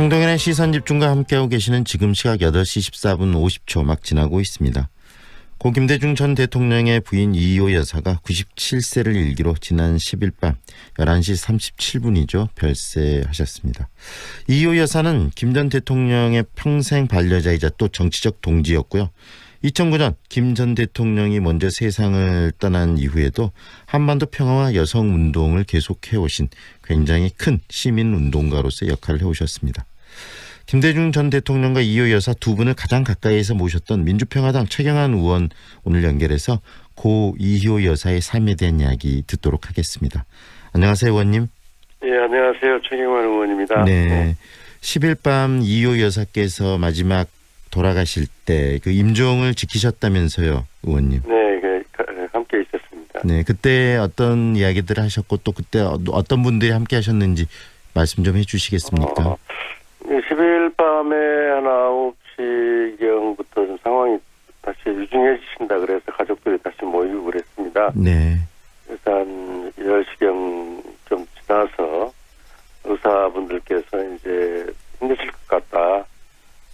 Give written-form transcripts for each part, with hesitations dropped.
황동현의 시선집중과 함께하고 계시는 지금 시각 8시 14분 50초 막 지나고 있습니다. 고 김대중 전 대통령의 부인 이희호 여사가 97세를 일기로 지난 10일 밤 11시 37분이죠. 별세하셨습니다. 이희호 여사는 김 전 대통령의 평생 반려자이자 또 정치적 동지였고요. 2009년 김 전 대통령이 먼저 세상을 떠난 이후에도 한반도 평화와 여성운동을 계속해오신 굉장히 큰 시민운동가로서의 역할을 해오셨습니다. 김대중 전 대통령과 이희호 여사 두 분을 가장 가까이에서 모셨던 민주평화당 최경환 의원 오늘 연결해서 고 이희호 여사의 삶에 대한 이야기 듣도록 하겠습니다. 안녕하세요, 의원님. 네, 안녕하세요. 최경환 의원입니다. 네. 10일 밤 이희호 여사께서 마지막 돌아가실 때 그 임종을 지키셨다면서요, 의원님. 네, 함께 있었습니다. 네, 그때 어떤 이야기들을 하셨고 또 그때 어떤 분들이 함께 하셨는지 말씀 좀 해주시겠습니까? 10일 밤에 한 9시경부터 좀 상황이 다시 유중해지신다 그래서 가족들이 다시 모이고 그랬습니다. 네. 그래서 한 10시경 좀 지나서 의사분들께서 이제 힘드실 것 같다.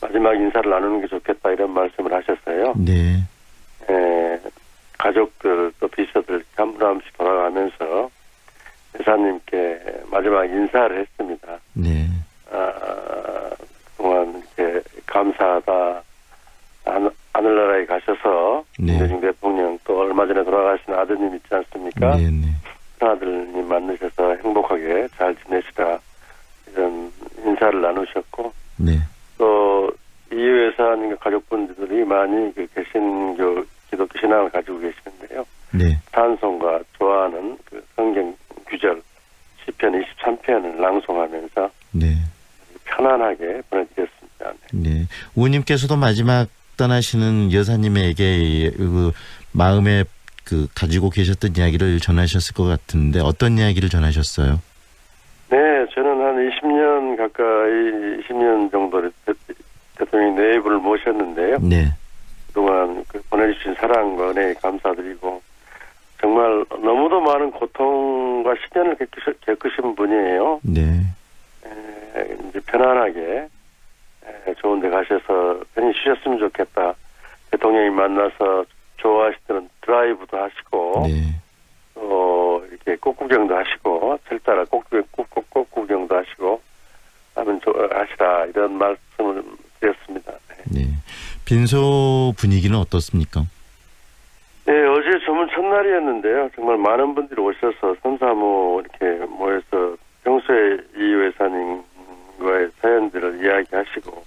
마지막 인사를 나누는 게 좋겠다 이런 말씀을 하셨어요. 네. 가족들 또 비서들 한 분 한 분씩 돌아가면서 여사님께 마지막 인사를 했습니다. 네. 그동안 이렇게 감사하다. 하늘나라에 가셔서 네. 김대중 대통령 또 얼마 전에 돌아가신 아드님 있지 않습니까? 네, 네. 그 아들님 만나셔서 행복하게 잘 지내시라 이런 인사를 나누셨고 네. 또 이희호 여사님과 가족분들이 많이 그 개신교 기독교 신앙을 가지고 계시는데요. 네. 찬송과 좋아하는 그 성경 구절 시편 23편을 낭송하면서 네. 편안하게 보내드렸습니다. 네. 의원님께서도 마지막 떠나시는 여사님에게 그 마음에 그 가지고 계셨던 이야기를 전하셨을 것 같은데 어떤 이야기를 전하셨어요? 네, 저는 한 20년 가까이 20년 정도 대통령 내부를 모셨는데요. 네. 그동안 그 보내주신 사랑과 은혜에 감사드리고 정말 너무도 많은 고통과 시련을 겪으신 분이에요. 네. 이제 편안하게 좋은 데 가셔서 편히 쉬셨으면 좋겠다. 대통령이 만나서 좋아하시던 드라이브도 하시고 네. 또 이렇게 꽃구경도 하시고 철따라 꽃구경도 하시고 하면 하시라 이런 말씀을 드렸습니다. 네. 빈소 분위기는 어떻습니까? 네, 어제 조문 첫날이었는데요. 정말 많은 분들이 오셔서 삼삼오오 이렇게 모여서 평소에 이희호 여사님과의 사연들을 이야기하시고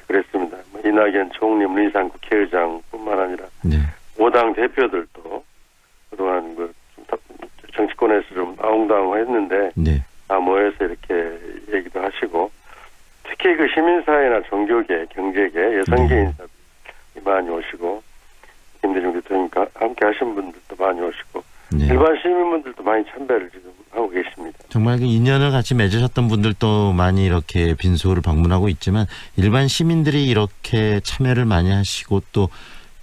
그랬습니다. 이낙연 총리, 문희상 국회의장뿐만 아니라 네. 5당 대표들도 그동안 정치권에서 좀 아웅다웅했는데 네. 다 모여서 이렇게 얘기도 하시고 특히 그 시민사회나 종교계, 경제계, 여성계 인사들이 많이 오시고 김대중 대통령과 함께 하신 분들도 많이 오시고 네. 일반 시민분들도 많이 참배를 지금 하고 계십니다. 정말 그 인연을 같이 맺으셨던 분들도 많이 이렇게 빈소를 방문하고 있지만 일반 시민들이 이렇게 참여를 많이 하시고 또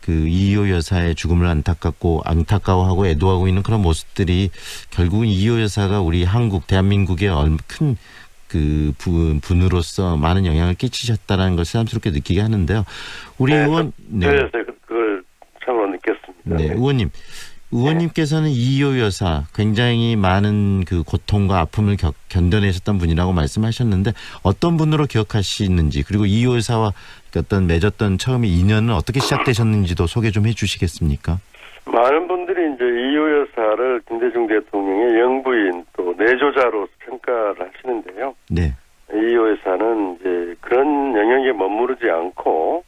그 이희호 여사의 죽음을 안타까워하고 애도하고 있는 그런 모습들이 결국은 이희호 여사가 우리 한국 대한민국의 큰 그 분으로서 많은 영향을 끼치셨다는 걸 새삼스럽게 느끼게 하는데요. 우리 의원 그래서 그걸 참으로 느꼈습니다. 네, 의원님께서는 이희호 여사 굉장히 많은 그 고통과 아픔을 견뎌내셨던 분이라고 말씀하셨는데 어떤 분으로 기억하시는지 그리고 이희호 여사와 어떤 맺었던 처음에 인연은 어떻게 시작되셨는지도 소개 좀 해주시겠습니까? 많은 분들이 이제 이희호 여사를 김대중 대통령의 영부인 또 내조자로 평가를 하시는데요. 네. 이희호 여사는 이제 그런 영역에 머무르지 않고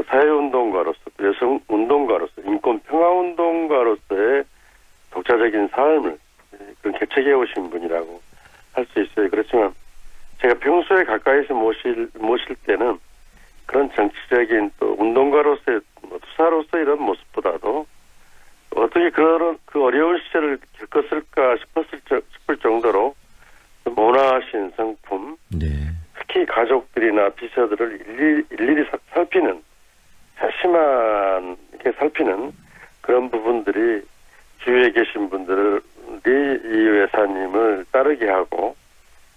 사회운동가로서 또 여성운동가로서 인권평화운동가로서의 독자적인 삶을 그런 개척해 오신 분이라고 할 수 있어요. 그렇지만 제가 평소에 가까이서 모실 때는 그런 정치적인 또 운동가로서의 투사로서 이런 모습보다도 어떻게 그 어려운 시절을 겪었을까 싶을 정도로 온화하신 성품, 네. 특히 가족들이나 비서들을 일일이 살피는 세심한 이렇게 살피는 그런 부분들이 주위에 계신 분들이 이희호 여사님을 따르게 하고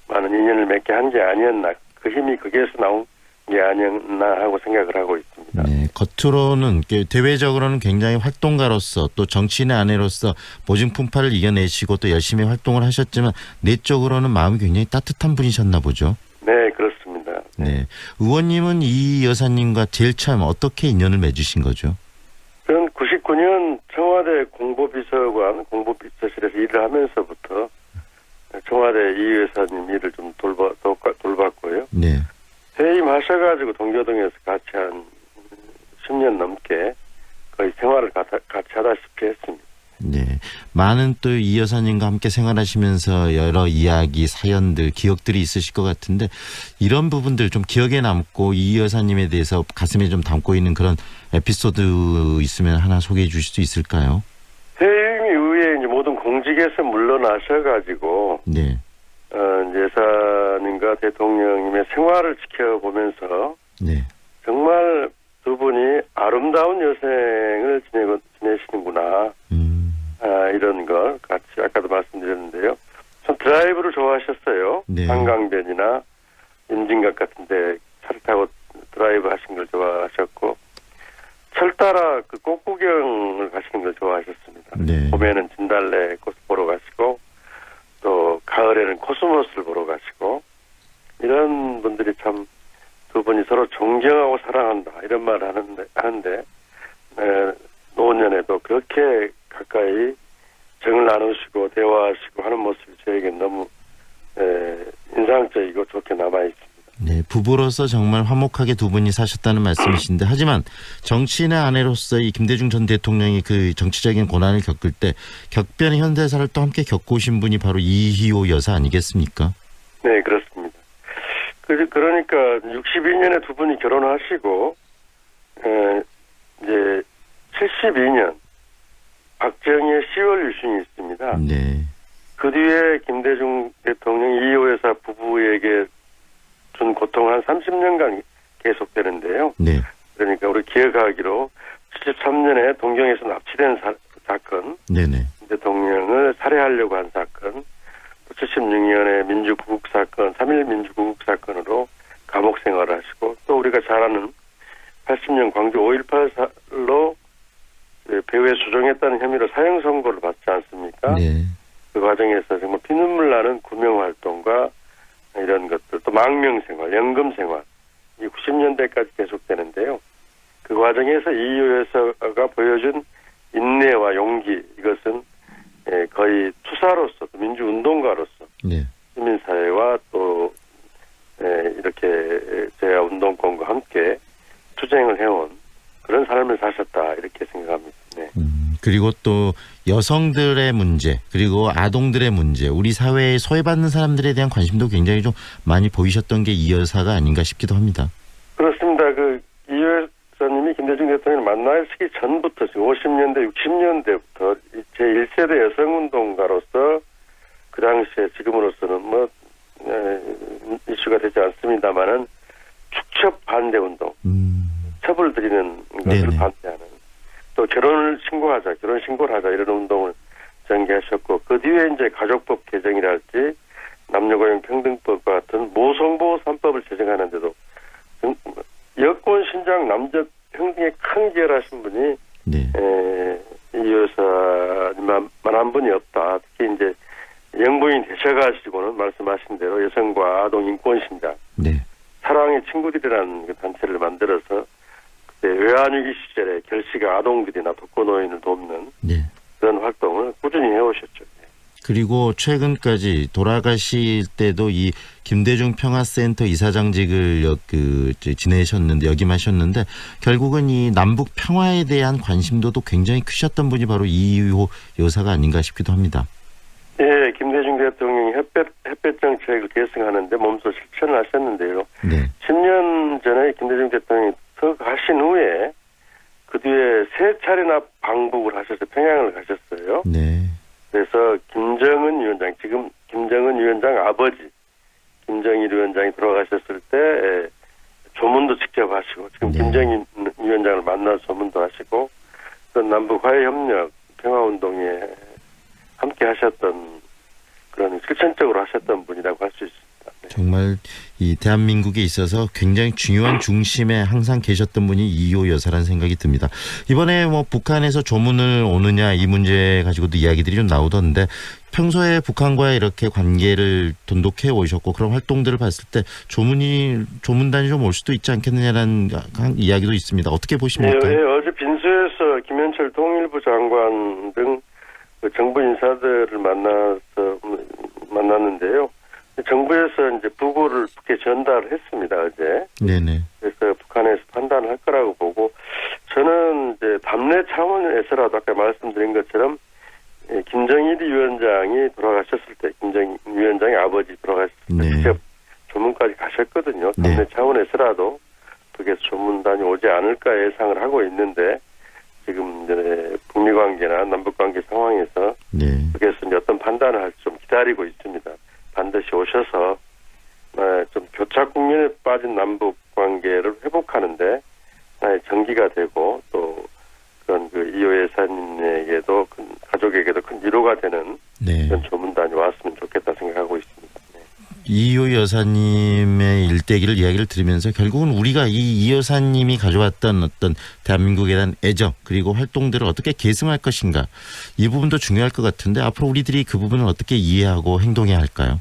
많은 인연을 인연을 맺게 한 게 아니었나, 그 힘이 거기에서 나온 게 아니었나 하고 생각을 하고 있습니다. 네, 겉으로는 대외적으로는 굉장히 활동가로서 또 정치인의 아내로서 모진 풍파를 이겨내시고 또 열심히 활동을 하셨지만 내적으로는 마음이 굉장히 따뜻한 분이셨나 보죠. 네, 그렇습니다. 네, 의원님은 이 여사님과 제일 처음 어떻게 인연을 맺으신 거죠? 저는 99년 청와대 공보비서관, 공보비서실에서 일을 하면서부터 청와대 이 여사님 일을 좀 돌봤고요. 네. 퇴임하셔가지고 동교동에서 같이 한 10년 넘게 거의 생활을 같이 하다시피 했습니다. 네, 많은 또 이 여사님과 함께 생활하시면서 여러 이야기, 사연들, 기억들이 있으실 것 같은데 이런 부분들 좀 기억에 남고 이 여사님에 대해서 가슴에 좀 담고 있는 그런 에피소드 있으면 하나 소개해 주실 수 있을까요? 퇴임 이후에 이제 모든 공직에서 물러나셔가지고 네, 여사님과 대통령님의 생활을 지켜보면서 네, 정말 두 분이 아름다운 여생을 지내시는구나. 이런 걸 같이 아까도 말씀드렸는데요. 참 드라이브를 좋아하셨어요. 네. 한강변이나 임진각 같은데 차를 타고 드라이브 하신 걸 좋아하셨고 철 따라 그 꽃 구경을 가시는 걸 좋아하셨습니다. 네. 봄에는 진달래 꽃을 보러 가시고 또 가을에는 코스모스를 보러 가시고 이런 분들이 참 두 분이 서로 존경하고 사랑한다 이런 말을 하는데 노년에도 그렇게 가까이 정을 나누시고 대화하시고 하는 모습이 저에게는 너무 인상적이고 좋게 남아있습니다. 네, 부부로서 정말 화목하게 두 분이 사셨다는 말씀이신데 하지만 정치인의 아내로서 이 김대중 전 대통령이 그 정치적인 고난을 겪을 때 격변의 현대사를 또 함께 겪어오신 분이 바로 이희호 여사 아니겠습니까? 네, 그렇습니다. 그러니까 62년에 두 분이 결혼하시고 이제 72년 박정희의 10월 유신이 있습니다. 네, 그 뒤에 김대중 대통령 이희호 여사 부부에게 준 고통은 한 30년간 계속되는데요. 네, 그러니까 우리 기억하기로 73년에 동경에서 납치된 사건, 네네, 대통령을 살해하려고 한 사건, 76년에 민주구국 사건, 3.1 민주구국 사건으로 감옥 생활을 하시고 또 우리가 잘 아는 80년 광주 5.18로 배후에 수정했다는 혐의로 사형 선고를 받지 않습니까? 네, 그 과정에서 정말 피눈물 나는 구명 활동과 이런 것들, 또 망명 생활, 연금 생활, 이 90년대까지 계속되는데요. 그 과정에서 이희호 여사가 보여준 인내와 용기, 이것은 거의 투사로서, 민주운동가로서, 네. 시민사회와 또 이렇게 제야 운동권과 함께 투쟁을 해온 그런 삶을 사셨다 이렇게 생각합니다. 네. 그리고 또 여성들의 문제 그리고 아동들의 문제 우리 사회에 소외받는 사람들에 대한 관심도 굉장히 좀 많이 보이셨던 게 이 여사가 아닌가 싶기도 합니다. 그렇습니다. 이 여사님이 김대중 대통령을 만나시기 전부터 지금 50년대 60년대부터 제1세대 여성운동가로서 그 당시에 지금으로서는 뭐 이슈가 되지 않습니다만은 축첩 반대 운동, 첩을 들이는 것을 네네. 반대하는, 또 결혼을 신고하자, 결혼 신고를 하자 이런 운동을 전개하셨고 그 뒤에 이제 가족법 개정이랄지 남녀고용 평등법과 같은 모성보호 3법을 제정하는데도 여권 신장 남녀 평등에 큰 기여를 하신 분이 네. 이 여사님만 한 분이 없다. 특히 이제 영부인 되셔가지고는 말씀하신 대로 여성과 아동 인권 신장, 네. 사랑의 친구들이라는 그 단체를 만들어서 그때 외환위기 시절에 결시가 아동들이나 독거노인을 돕는 네. 그런 활동을 꾸준히 해오셨죠. 그리고 최근까지 돌아가실 때도 이 김대중 평화센터 이사장직을 지내셨는데 역임하셨는데 결국은 이 남북 평화에 대한 관심도도 굉장히 크셨던 분이 바로 이희호 여사가 아닌가 싶기도 합니다. 예, 김대중 대통령이 햇볕 정책을 계승하는데 몸소 실천을 하셨는데요. 네. 10년 전에 김대중 대통령이 가신 후에 그 뒤에 세 차례나 방북을 하셔서 평양을 가셨어요. 네. 그래서 김정은 위원장, 지금 김정은 위원장 아버지 김정일 위원장이 돌아가셨을 때 조문도 직접 하시고 지금 네. 김정일 위원장을 만나서 조문도 하시고 또 남북 화해협력 평화운동에 함께 하셨던 그런 실천적으로 하셨던 분이라고 할 수 있습니다. 네. 정말 이 대한민국에 있어서 굉장히 중요한 중심에 항상 계셨던 분이 이호 여사라는 생각이 듭니다. 이번에 뭐 북한에서 조문을 오느냐 이 문제 가지고도 이야기들이 좀 나오던데 평소에 북한과의 이렇게 관계를 돈독해 오셨고 그런 활동들을 봤을 때 조문단이 좀 올 수도 있지 않겠느냐라는 이야기도 있습니다. 어떻게 보십니까? 네, 어제 빈소에서 김현철 통일부 장관 등 그 정부 인사들을 만났는데요. 정부에서 이제 부고를 북에 전달을 했습니다, 어제. 네네. 그래서 북한에서 판단을 할 거라고 보고, 저는 이제 담례 차원에서라도 아까 말씀드린 것처럼 김정일 위원장이 돌아가셨을 때, 김정일 위원장의 아버지 돌아가셨을 때 네. 직접 조문까지 가셨거든요. 담례 네. 차원에서라도 북에서 조문단이 오지 않을까 예상을 하고 있는데, 지금 이제 북미 관계나 남북 관계 상황에서 네. 북에서 이제 어떤 판단을 할지 좀 기다리고 있습니다. 반드시 오셔서 좀 교착 국면에 빠진 남북 관계를 회복하는데 하나의 전기가 되고 또 그런 그 이호 여사님에게도 가족에게도 큰 위로가 되는 네. 그런 조문단이 왔으면 좋겠다 생각하고 있습니다. 네. 이호 여사님의 일대기를 이야기를 들으면서 결국은 우리가 이 여사님이 가져왔던 어떤 대한민국에 대한 애정 그리고 활동들을 어떻게 계승할 것인가 이 부분도 중요할 것 같은데 앞으로 우리들이 그 부분을 어떻게 이해하고 행동해야 할까요?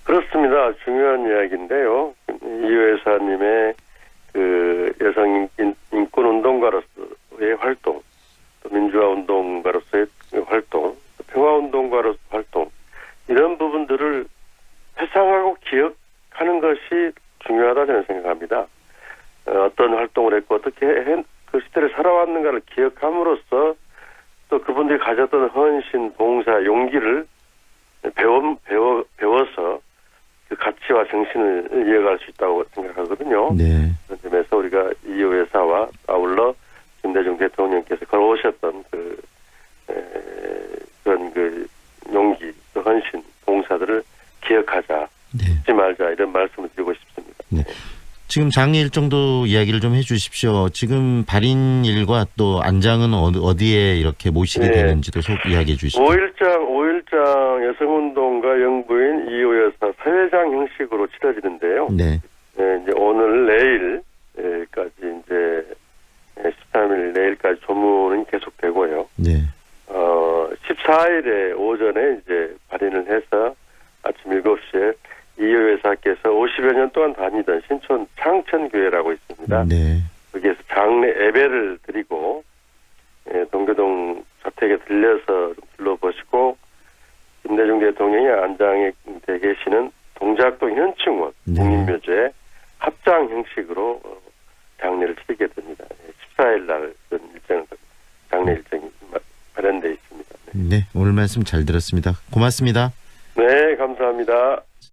그렇습니다. 중요한 이야기인데요. 이호 여사님의 그 여성 인권 운동가로서의 활동, 또 민주화 운동가로서의 활동, 또 평화 운동가로서의 활동 이런 부분들을 회상하고 기억하는 것이 중요하다 저는 생각합니다. 어떤 활동을 했고 어떻게 그 시대를 살아왔는가를 기억함으로써 또 그분들이 가졌던 헌신, 봉사, 용기를 배워서 그 가치와 정신을 이어갈 수 있다고 생각하거든요. 네. 그런 점에서 우리가 이호 여사와 아울러 김대중 대통령께서 걸어오셨던 그런 그 용기, 그 헌신, 봉사들을 기억하자, 네. 잊지 말자 이런 말씀을 드리고 싶습니다. 네. 지금 장례 일정도 이야기를 좀 해주십시오. 지금 발인일과 또 안장은 어디에 이렇게 모시게 네. 되는지도 속 이야기해 주시죠. 5일장 여성운동가 영부인 이호 여사 사회장 형식으로 치러지는데요. 네. 네, 이제 오늘 내일까지 이제 13일 내일까지 조문은 계속되고요. 네. 14일에 오전에 이제 발인을 해서 아침 7시에 이호 여사께서 50여 년 동안 다니던 신촌 창천교회라고 있습니다. 네. 거기에서 장례 예배를 드리고 동교동 자택에 들려서 좀 둘러보시고 김대중 대통령이 안장에 돼 계시는 동작동 현충원 네. 국민묘지에 합장 형식으로 장례를 치르게 됩니다. 14일 날 그런 장례 일정이 마련되어 있습니다. 네. 오늘 말씀 잘 들었습니다. 고맙습니다. 네, 감사합니다.